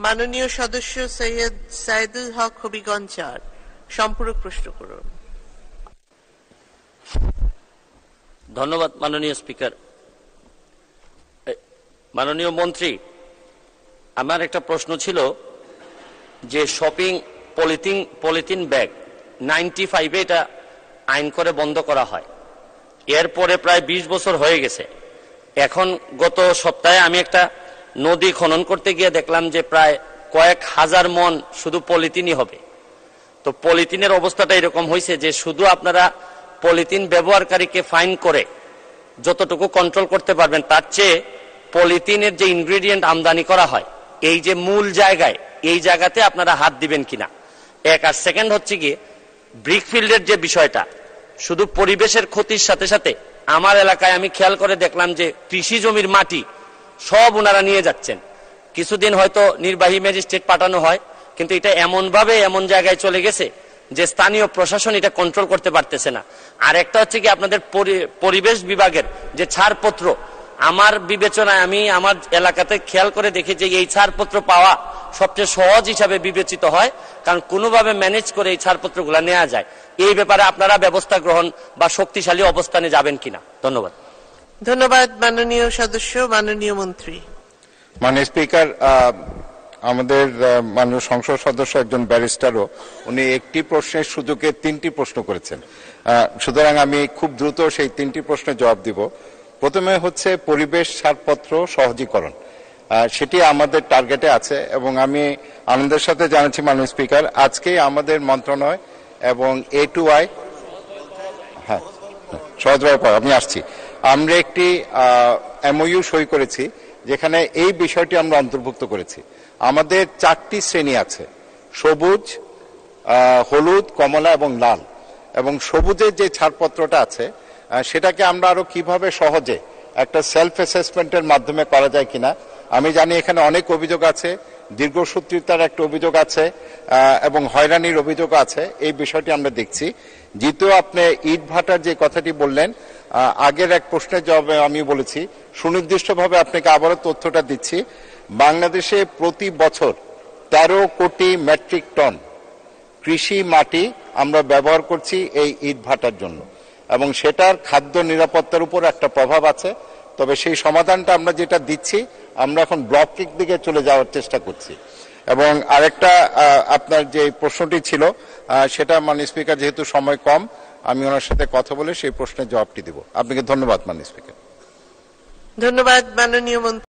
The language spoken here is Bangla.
মাননীয় সদস্য সৈয়দ সাইদুল হক হবিগঞ্জ ৪ সম্পূরক প্রশ্ন করুন। ধন্যবাদ মাননীয় স্পিকার। মাননীয় মন্ত্রী, আমার একটা প্রশ্ন ছিল যে শপিং পলিথিন ব্যাগ 95 এটা আইন করে বন্ধ করা হয়, এরপরে প্রায় 20 বছর হয়ে গেছে। এখন গত সপ্তাহে আমি একটা নদী খনন করতে গিয়ে দেখলাম যে প্রায় কয়েক হাজার মন শুধু পলিথিনই হবে। তো পলিথিনের অবস্থাটা এরকম হয়েছে যে শুধু আপনারা পলিথিন ব্যবহারকারীকে ফাইন করে যতটুকু কন্ট্রোল করতে পারবেন, তার চেয়ে পলিথিনের যে ইনগ্রেডিয়েন্ট আমদানি করা হয় এই যে মূল জায়গায়, এই জায়গাতে আপনারা হাত দিবেন কিনা, এক। আর সেকেন্ড হচ্ছে গিয়ে ব্রিকফিল্ডের যে বিষয়টা, শুধু পরিবেশের ক্ষতির সাথে সাথে আমার এলাকায় আমি খেয়াল করে দেখলাম যে কৃষি জমির মাটি সব ওনারা নিয়ে যাচ্ছেন। কিছুদিন হয়তো নির্বাহী ম্যাজিস্ট্রেট পাঠানো হয়, কিন্তু এটা এমনভাবে এমন জায়গায় চলে গেছে যে স্থানীয় প্রশাসন এটা কন্ট্রোল করতে পারতেছে না। আর একটা হচ্ছে কি আপনাদের পরিবেশ বিভাগের যে ছাড়পত্র, আমার বিবেচনায় আমি আমার এলাকাতে খেয়াল করে দেখি যে এই ছাড়পত্র পাওয়া সবচেয়ে সহজ হিসাবে বিবেচিত হয়, কারণ কোনোভাবে ম্যানেজ করে এই ছাড়পত্রগুলো নেওয়া যায়। এই ব্যাপারে আপনারা ব্যবস্থা গ্রহণ বা শক্তিশালী অবস্থানে যাবেন কিনা? ধন্যবাদ। ধন্যবাদ মাননীয় সদস্য। মাননীয় মন্ত্রী। মাননীয় স্পিকার, আমাদের মাননীয় সংসদ সদস্য একজন ব্যারিস্টারও, উনি একটি প্রশ্নের সুযোগে 3টি প্রশ্ন করেছেন। সুতরাং আমি খুব দ্রুত সেই 3টি প্রশ্নের জবাব দিব। প্রথমে হচ্ছে পরিবেশ ছাড়পত্র সহজীকরণ, সেটি আমাদের টার্গেটে আছে এবং আমি আনন্দের সাথে জানাচ্ছি মাননীয় স্পিকার, আজকেই আমাদের মন্ত্রণালয় এবং A2I, হ্যাঁ সহজভাবে আমি আসছি, আমরা একটি MOU সই করেছি যেখানে এই বিষয়টি আমরা অন্তর্ভুক্ত করেছি। আমাদের 4টি শ্রেণী আছে, সবুজ, হলুদ, কমলা এবং লাল। এবং সবুজের যে ছাড়পত্রটা আছে সেটাকে আমরা আরো কিভাবে সহজে একটা সেলফ অ্যাসেসমেন্টের মাধ্যমে করা যায় কিনা। আমি জানি এখানে অনেক অভিযোগ আছে, দীর্ঘসূত্রিতার একটা অভিযোগ আছে এবং হয়রানির অভিযোগ আছে, এই বিষয়টি আমরা দেখছি। যেহেতু আপনি ইট ভাটার যে কথাটি বললেন, আগের এক প্রশ্নের জবাবে আমি বলেছি, সুনির্দিষ্টভাবে আপনাকে আবারও তথ্যটা দিচ্ছি। বাংলাদেশে প্রতি বছর 13 কোটি মেট্রিক টন কৃষি মাটি আমরা ব্যবহার করছি এই ইট ভাটার জন্য, এবং সেটার খাদ্য নিরাপত্তার উপর একটা প্রভাব আছে। তবে সেই সমাধানটা আমরা যেটা দিচ্ছি, আমরা এখন ব্লকের দিকে চলে যাওয়ার চেষ্টা করছি। এবং আরেকটা আপনার যে প্রশ্নটি ছিল সেটা মাননীয় স্পিকার, যেহেতু সময় কম, আমি ওনার সাথে কথা বলে সেই প্রশ্নের জবাবটি দিব। আপনাকে ধন্যবাদ মাননীয় স্পিকার। ধন্যবাদ মাননীয় মন্ত্রী।